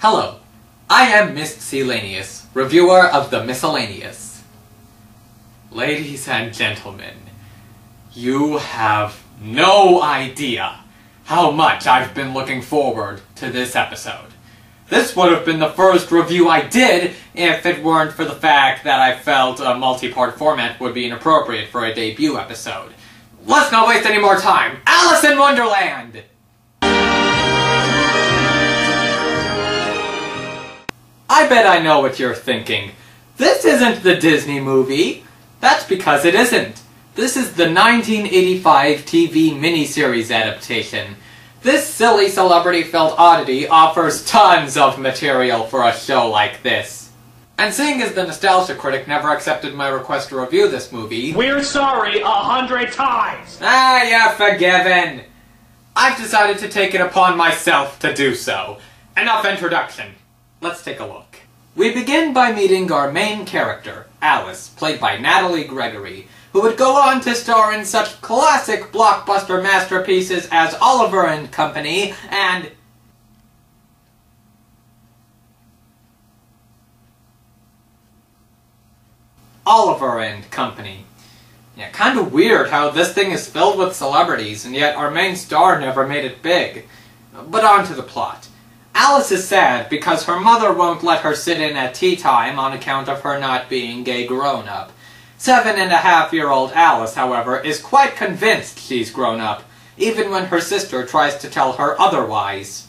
Hello, I am Miss C. Laneous, reviewer of the Miscellaneous. Ladies and gentlemen, you have no idea how much I've been looking forward to this episode. This would have been the first review I did if it weren't for the fact that I felt a multi-part format would be inappropriate for a debut episode. Let's not waste any more time. Alice in Wonderland! I bet I know what you're thinking. This isn't the Disney movie. That's because it isn't. This is the 1985 TV miniseries adaptation. This silly celebrity-filled oddity offers tons of material for a show like this. And seeing as the Nostalgia Critic never accepted my request to review this movie... We're sorry 100 times! Ah, you're forgiven! I've decided to take it upon myself to do so. Enough introduction. Let's take a look. We begin by meeting our main character, Alice, played by Natalie Gregory, who would go on to star in such classic blockbuster masterpieces as Oliver and Company and... Oliver and Company. Yeah, kinda weird how this thing is filled with celebrities, and yet our main star never made it big. But on to the plot. Alice is sad because her mother won't let her sit in at tea time on account of her not being a grown-up. 7-and-a-half-year-old Alice, however, is quite convinced she's grown up, even when her sister tries to tell her otherwise.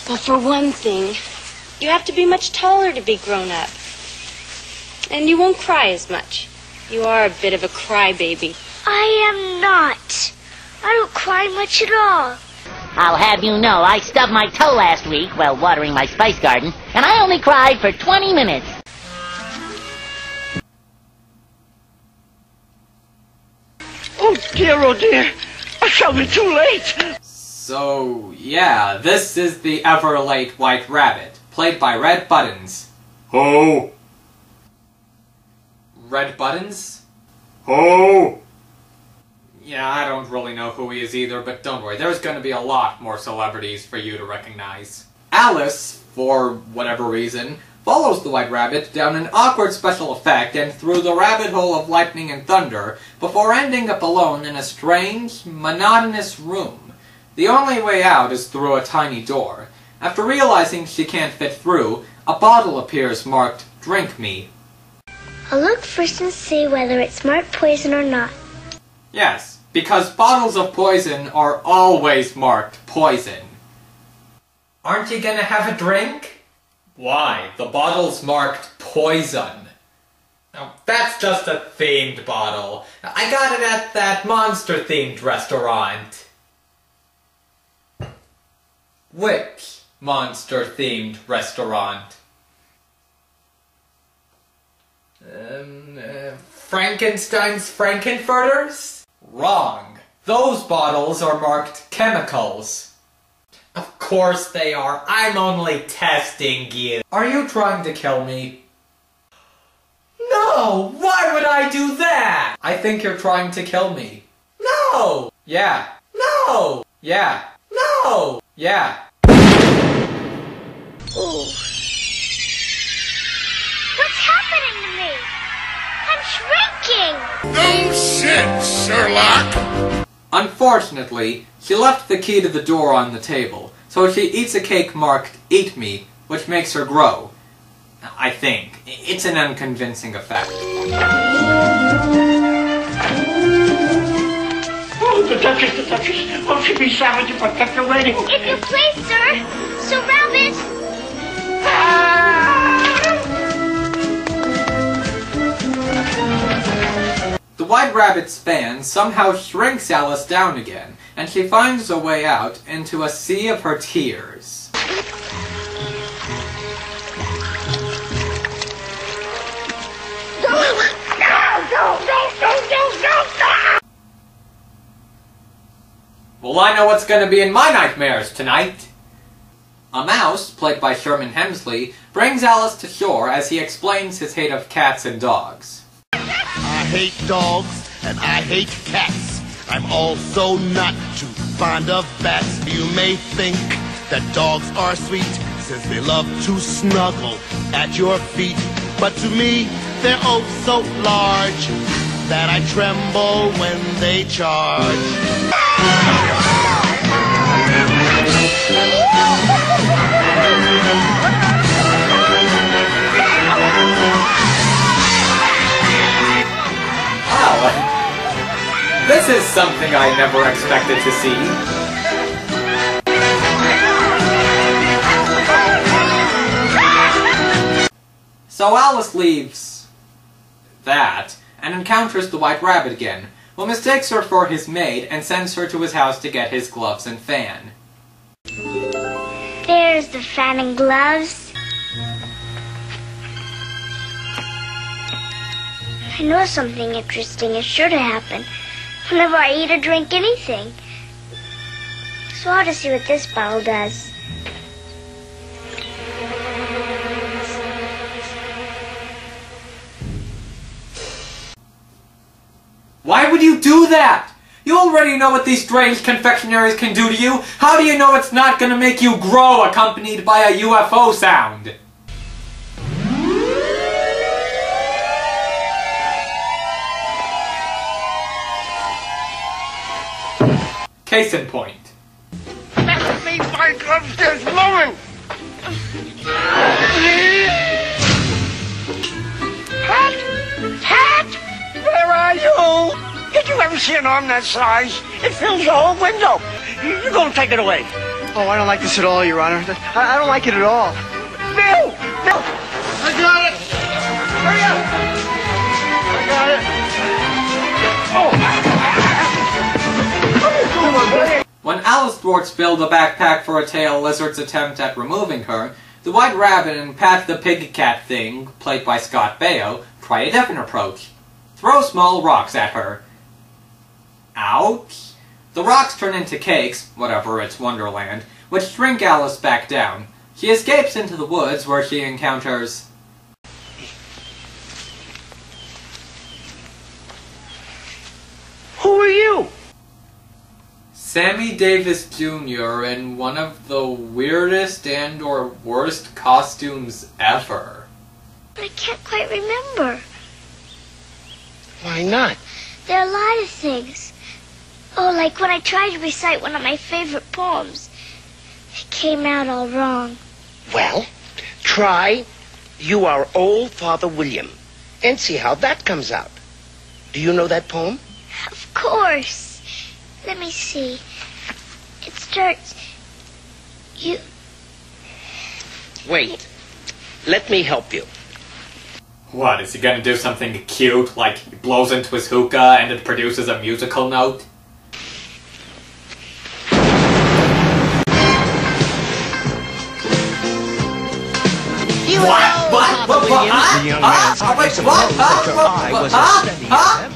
Well, for one thing, you have to be much taller to be grown up. And you won't cry as much. You are a bit of a crybaby. I am not. I don't cry much at all. I'll have you know I stubbed my toe last week while watering my spice garden, and I only cried for 20 minutes. Oh dear, I shall be too late! So, yeah, this is the ever-late White Rabbit, played by Red Buttons. Ho! Red Buttons? Ho! Yeah, I don't really know who he is either, but don't worry, there's gonna be a lot more celebrities for you to recognize. Alice, for whatever reason, follows the White Rabbit down an awkward special effect and through the rabbit hole of lightning and thunder, before ending up alone in a strange, monotonous room. The only way out is through a tiny door. After realizing she can't fit through, a bottle appears marked, "Drink me." I'll look first and see whether it's marked poison or not. Yes, because bottles of poison are always marked poison. Aren't you gonna have a drink? Why? The bottle's marked poison. Now, that's just a themed bottle. I got it at that monster-themed restaurant. Which monster-themed restaurant? Frankenstein's Frankenfurters? Wrong. Those bottles are marked chemicals. Of course they are. I'm only testing you. Are you trying to kill me? No! Why would I do that? I think you're trying to kill me. No! Yeah. No! Yeah. No! Yeah. Ooh. What's happening to me? I'm shrinking! No shit, Sherlock! Unfortunately, she left the key to the door on the table, so she eats a cake marked "Eat Me," which makes her grow. I think. It's an unconvincing effect. Oh, the Duchess! Won't she be savage if I kept her waiting? If you please, sir. So, Rabbit. The White Rabbit's fan somehow shrinks Alice down again, and she finds a way out into a sea of her tears. Well, I know what's gonna be in my nightmares tonight! A mouse, played by Sherman Hemsley, brings Alice to shore as he explains his hate of cats and dogs. I hate dogs and I hate cats. I'm also not too fond of bats. You may think that dogs are sweet, says they love to snuggle at your feet, but to me they're oh so large that I tremble when they charge. Wow, this is something I never expected to see. So Alice leaves that, and encounters the White Rabbit again, who mistakes her for his maid and sends her to his house to get his gloves and fan. There's the fan and gloves. I know something interesting is sure to happen whenever I eat or drink anything. So I ought to see what this bottle does. Why would you do that? You already know what these strange confectionaries can do to you. How do you know it's not gonna make you grow accompanied by a UFO sound? Case in point. Let me fight of this woman! Pat! Where are you? Did you ever see an arm that size? It fills the whole window. You go and take it away. Oh, I don't like this at all, Your Honor. I don't like it at all. Bill! Bill! I got it! Hurry up! I got it! Oh! When Alice thwarts Bill the Backpack for a tail lizard's attempt at removing her, the White Rabbit and Pat the Pig Cat Thing, played by Scott Baio, try a different approach. Throw small rocks at her. Ouch! The rocks turn into cakes, whatever, it's Wonderland, which shrink Alice back down. She escapes into the woods where she encounters... Who are you? Sammy Davis Jr. in one of the weirdest and or worst costumes ever. But I can't quite remember. Why not? There are a lot of things. Oh, like when I tried to recite one of my favorite poems. It came out all wrong. Well, try You Are Old Father William and see how that comes out. Do you know that poem? Of course. Let me see. It starts... You... Wait. Let me help you. What, is he gonna do something cute, like he blows into his hookah and it produces a musical note? The young man's I suppose that your eye was a steady ebb.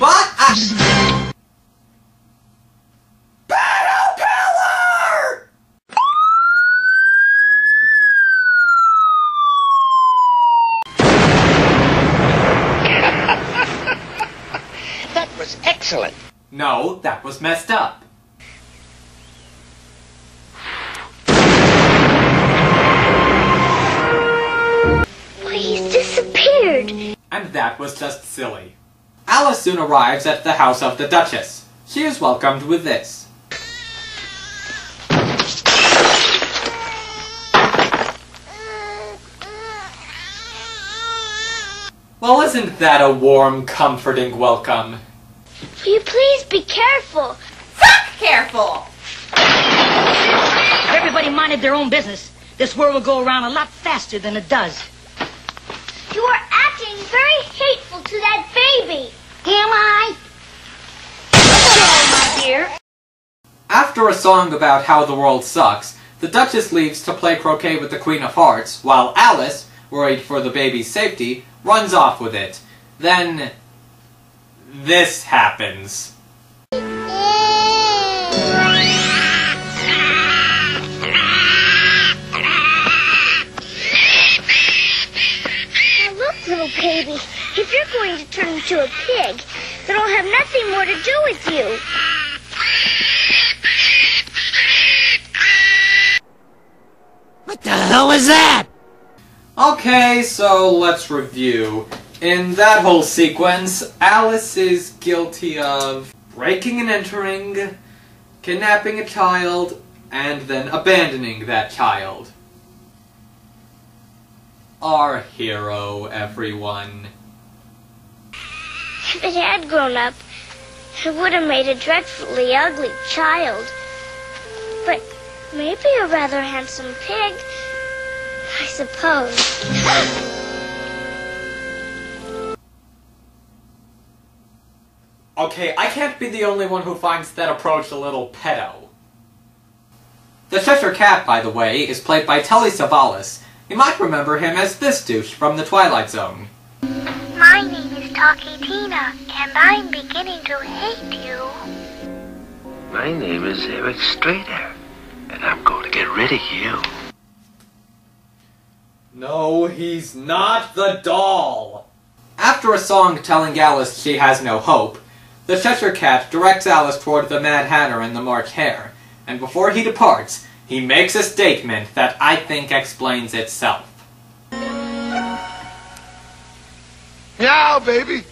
That was excellent. No, that was messed up. Why, he's disappeared. And that was just silly. Alice soon arrives at the house of the Duchess. She is welcomed with this. Well, isn't that a warm, comforting welcome? Will you please be careful? Careful! If everybody minded their own business, this world would go around a lot faster than it does. You are acting very hateful to that baby. Am I? Hello, my dear. After a song about how the world sucks, the Duchess leaves to play croquet with the Queen of Hearts, while Alice, worried for the baby's safety, runs off with it. Then... this happens. Now look, little baby, if you're going to turn into a pig, then I'll have nothing more to do with you. What the hell hell was that? Okay, so let's review. In that whole sequence, Alice is guilty of breaking and entering, kidnapping a child, and then abandoning that child. Our hero, everyone. If it had grown up, it would have made a dreadfully ugly child. But maybe a rather handsome pig, I suppose. Okay, I can't be the only one who finds that approach a little pedo. The Cheshire Cat, by the way, is played by Telly Savalas. You might remember him as this douche from The Twilight Zone. My name is Talkie Tina, and I'm beginning to hate you. My name is Eric Strader, and I'm going to get rid of you. No, he's not the doll! After a song telling Alice she has no hope, the Cheshire Cat directs Alice toward the Mad Hatter and the March Hare, and before he departs, he makes a statement that I think explains itself. Now, baby.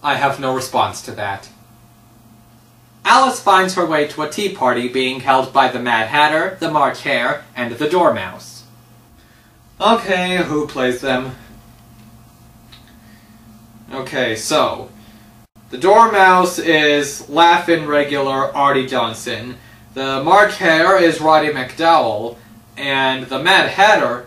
I have no response to that. Alice finds her way to a tea party being held by the Mad Hatter, the March Hare, and the Dormouse. Okay, who plays them? Okay, so the Dormouse is Laugh-In regular Artie Johnson, the March Hare is Roddy McDowell, and the Mad Hatter...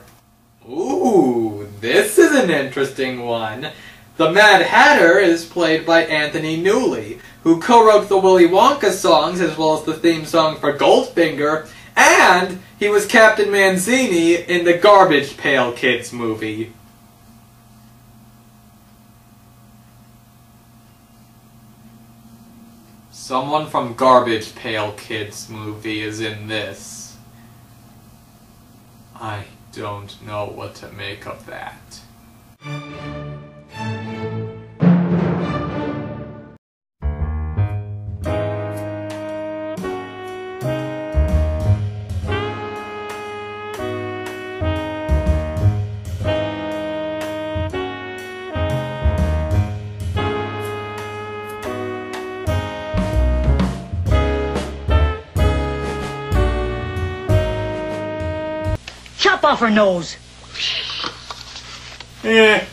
Ooh, this is an interesting one. The Mad Hatter is played by Anthony Newley, who co-wrote the Willy Wonka songs as well as the theme song for Goldfinger, and he was Captain Manzini in the Garbage Pail Kids movie. Someone from Garbage Pail Kids movie is in this. I don't know what to make of that. Chop off her nose. Eh,